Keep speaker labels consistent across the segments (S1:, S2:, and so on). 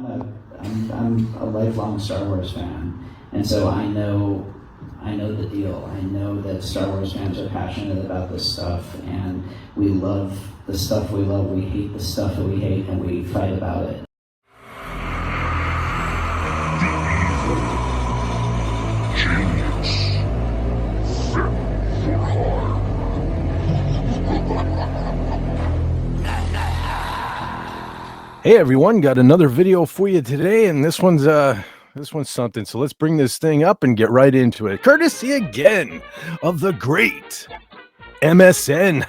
S1: I'm a lifelong Star Wars fan, and so I know the deal. I know that Star Wars fans are passionate about this stuff, and we love the stuff we love. We hate the stuff that we hate, and we fight about it.
S2: Hey everyone, got another video for you today, and this one's something. So let's bring this thing up and get right into it. Courtesy again of the great MSN.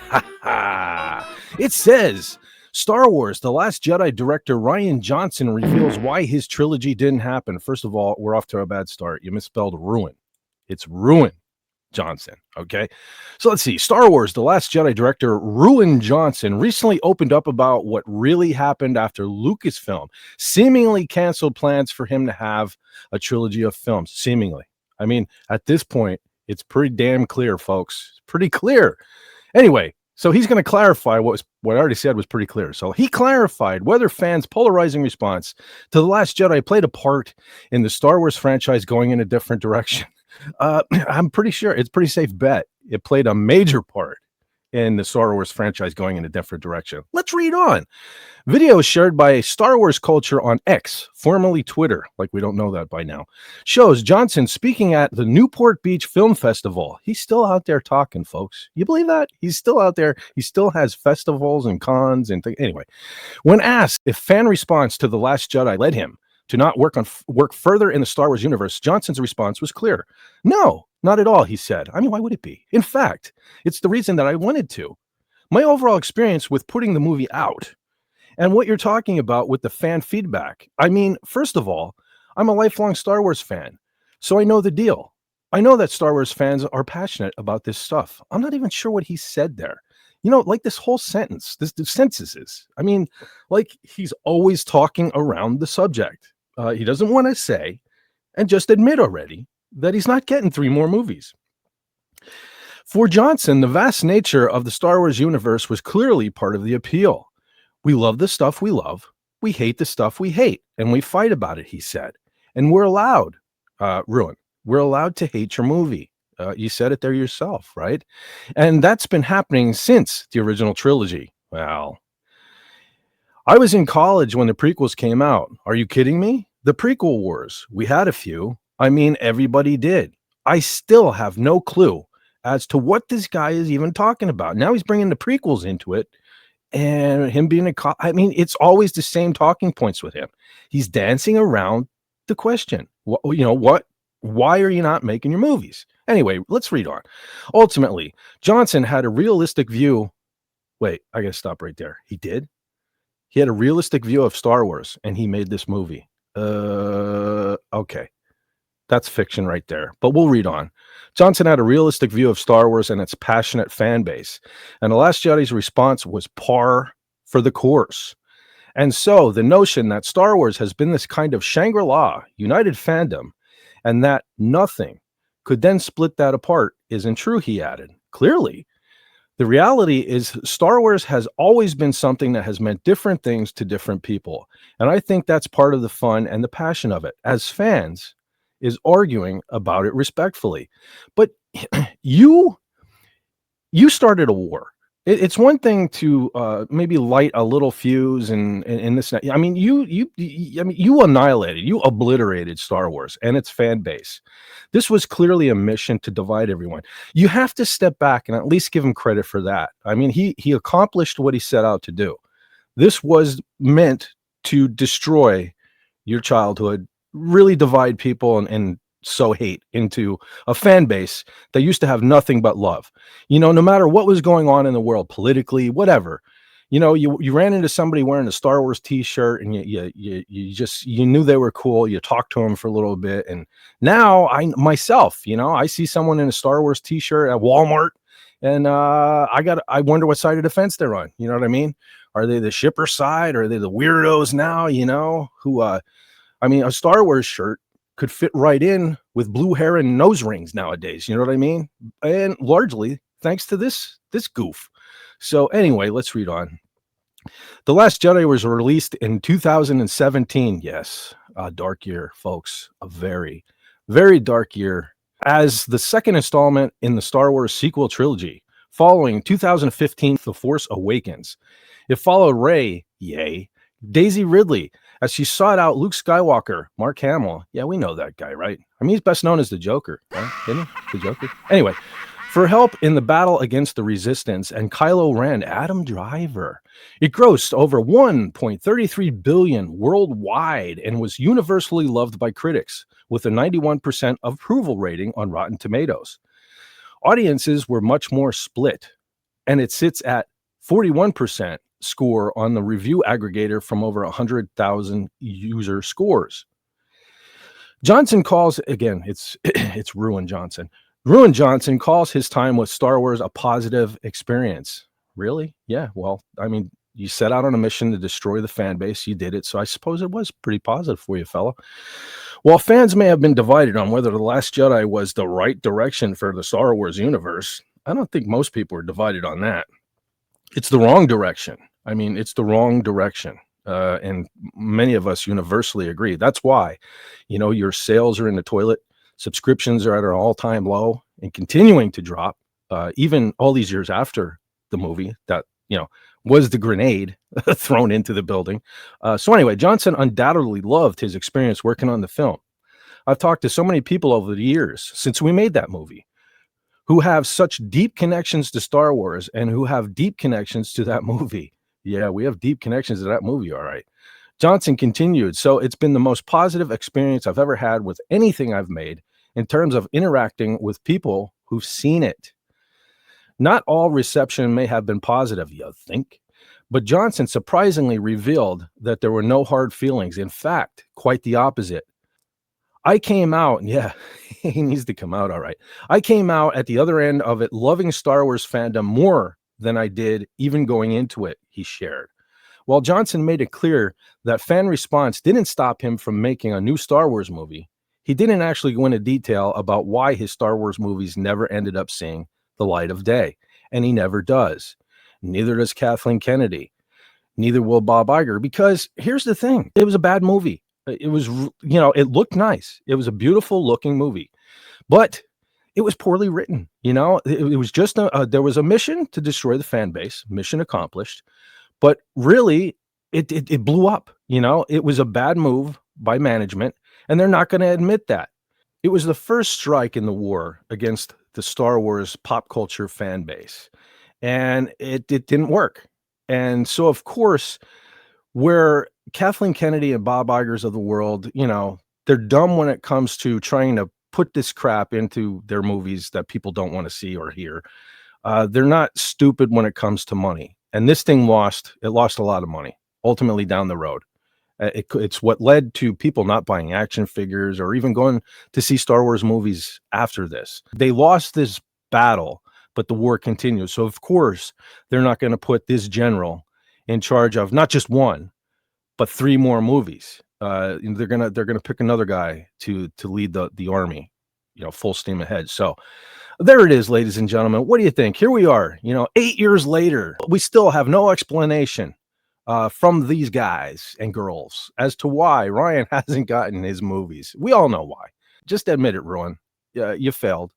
S2: It says Star Wars: The Last Jedi director Rian Johnson reveals why his trilogy didn't happen. First of all, we're off to a bad start. You misspelled ruin. It's ruin. Johnson. Okay. So let's see. Star Wars: The Last Jedi director Rian Johnson recently opened up about what really happened after Lucasfilm seemingly canceled plans for him to have a trilogy of films. Seemingly. I mean, at this point, it's pretty damn clear, folks. It's pretty clear. Anyway, so he's going to clarify what I already said was pretty clear. So he clarified whether fans' polarizing response to The Last Jedi played a part in the Star Wars franchise going in a different direction. I'm pretty sure it's a pretty safe bet. It played a major part in the Star Wars franchise going in a different direction. Let's read on. Videos shared by Star Wars Culture on X, formerly Twitter, like we don't know that by now, shows Johnson speaking at the Newport Beach Film Festival. He's still out there talking, folks. You believe that? He's still out there. He still has festivals and cons and things. Anyway, when asked if fan response to The Last Jedi led him to not work further in the Star Wars universe, Johnson's response was clear. No, not at all, he said. I mean, why would it be? In fact, it's the reason that I wanted to. My overall experience with putting the movie out and what you're talking about with the fan feedback. I mean, first of all, I'm a lifelong Star Wars fan, so I know the deal. I know that Star Wars fans are passionate about this stuff. I'm not even sure what he said there. You know, like this whole sentence, the sentences. I mean, like he's always talking around the subject. He doesn't want to say and just admit already that he's not getting 3 more movies. For Johnson, the vast nature of the Star Wars universe was clearly part of the appeal. We love the stuff we love. We hate the stuff we hate, and we fight about it, he said. And we're allowed, we're allowed to hate your movie. You said it there yourself, right? And that's been happening since the original trilogy. Well, I was in college when the prequels came out. Are you kidding me? The prequel wars. We had a few. I mean, everybody did. I still have no clue as to what this guy is even talking about. Now he's bringing the prequels into it, and him being I mean, it's always the same talking points with him. He's dancing around the question. Why are you not making your movies? Anyway, let's read on. Ultimately, Johnson had a realistic view. Wait, I got to stop right there. He did? He had a realistic view of Star Wars, and he made this movie. Okay. That's fiction right there, but we'll read on. Johnson had a realistic view of Star Wars and its passionate fan base, and The Last Jedi's response was par for the course. And so the notion that Star Wars has been this kind of Shangri-La, united fandom, and that nothing could then split that apart isn't true, he added. Clearly, the reality is Star Wars has always been something that has meant different things to different people. And I think that's part of the fun and the passion of it. As fans, is arguing about it respectfully. But you started a war. It's one thing to maybe light a little fuse and this. I mean, you annihilated, you obliterated Star Wars and its fan base. This was clearly a mission to divide everyone. You have to step back and at least give him credit for that. I mean, he accomplished what he set out to do. This was meant to destroy your childhood, really divide people and sow hate into a fan base that used to have nothing but love. You know, no matter what was going on in the world, politically, whatever, you know, you ran into somebody wearing a Star Wars t-shirt and you knew they were cool. You talked to them for a little bit. And now I see someone in a Star Wars t-shirt at Walmart and I wonder what side of the fence they're on. You know what I mean? Are they the shipper side? Or are they the weirdos now, you know, who, I mean, a Star Wars shirt could fit right in with blue hair and nose rings nowadays. You know what I mean? And largely thanks to this goof. So anyway, let's read on. The Last Jedi was released in 2017. Yes, a dark year, folks. A very, very dark year. As the second installment in the Star Wars sequel trilogy, following 2015's The Force Awakens. It followed Rey, yay, Daisy Ridley, as she sought out Luke Skywalker, Mark Hamill. Yeah, we know that guy, right? I mean, he's best known as the Joker, right? Isn't he? The Joker? Anyway, for help in the battle against the Resistance, and Kylo Ren, Adam Driver. It grossed over $1.33 billion worldwide and was universally loved by critics, with a 91% approval rating on Rotten Tomatoes. Audiences were much more split, and it sits at 41% score on the review aggregator from over 100,000 user scores. Johnson calls, again, it's Ruin Johnson. Ruin Johnson calls his time with Star Wars a positive experience. Really? Yeah, well, I mean, you set out on a mission to destroy the fan base. You did it, so I suppose it was pretty positive for you, fella. While fans may have been divided on whether The Last Jedi was the right direction for the Star Wars universe, I don't think most people are divided on that. It's the wrong direction. I mean, it's the wrong direction. And many of us universally agree. That's why, your sales are in the toilet. Subscriptions are at an all-time low and continuing to drop, even all these years after the movie that, was the grenade thrown into the building. So anyway, Johnson undoubtedly loved his experience working on the film. I've talked to so many people over the years since we made that movie who have such deep connections to Star Wars and who have deep connections to that movie. Yeah, we have deep connections to that movie, all right. Johnson continued, so it's been the most positive experience I've ever had with anything I've made in terms of interacting with people who've seen it. Not all reception may have been positive, you think, but Johnson surprisingly revealed that there were no hard feelings. In fact, quite the opposite. I came out, yeah, he needs to come out, all right. I came out at the other end of it loving Star Wars fandom more than I did even going into it, he shared. While Johnson made it clear that fan response didn't stop him from making a new Star Wars movie, he didn't actually go into detail about why his Star Wars movies never ended up seeing the light of day, and he never does. Neither does Kathleen Kennedy. Neither will Bob Iger, because here's the thing. It was a bad movie. It was, it looked nice. It was a beautiful looking movie, but it was poorly written. It was just, there was a mission to destroy the fan base, mission accomplished, but really it blew up. It was a bad move by management, and they're not going to admit that. It was the first strike in the war against the Star Wars pop culture fan base, and it didn't work. And so, of course, where Kathleen Kennedy and Bob Igers of the world, they're dumb when it comes to trying to put this crap into their movies that people don't want to see or hear. They're not stupid when it comes to money. And this thing lost a lot of money, ultimately down the road. It's what led to people not buying action figures or even going to see Star Wars movies after this. They lost this battle, but the war continues. So, of course, they're not going to put this general in charge of not just one, but 3 more movies. They're gonna pick another guy to lead the army, full steam ahead. So there it is, ladies and gentlemen. What do you think? Here we are, 8 years later. We still have no explanation from these guys and girls as to why Ryan hasn't gotten his movies. We all know why. Just admit it, Ruin. You failed,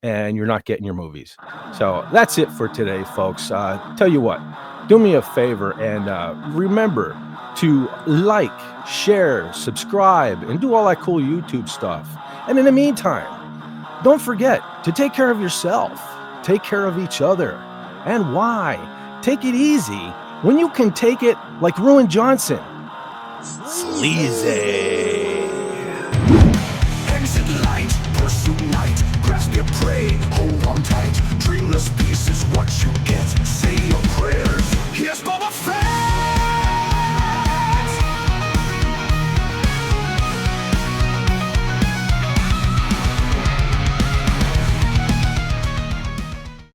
S2: and you're not getting your movies. So that's it for today, folks. Tell you what, do me a favor and remember to like, share, subscribe, and do all that cool YouTube stuff. And in the meantime, don't forget to take care of yourself, take care of each other. And why? Take it easy when you can take it like Ruin Johnson. Sleazy.
S3: Exit light, pursue night, grasp your prey, hold on tight. Dreamless peace is what you get. Say your prayers. Here's Boba Fett.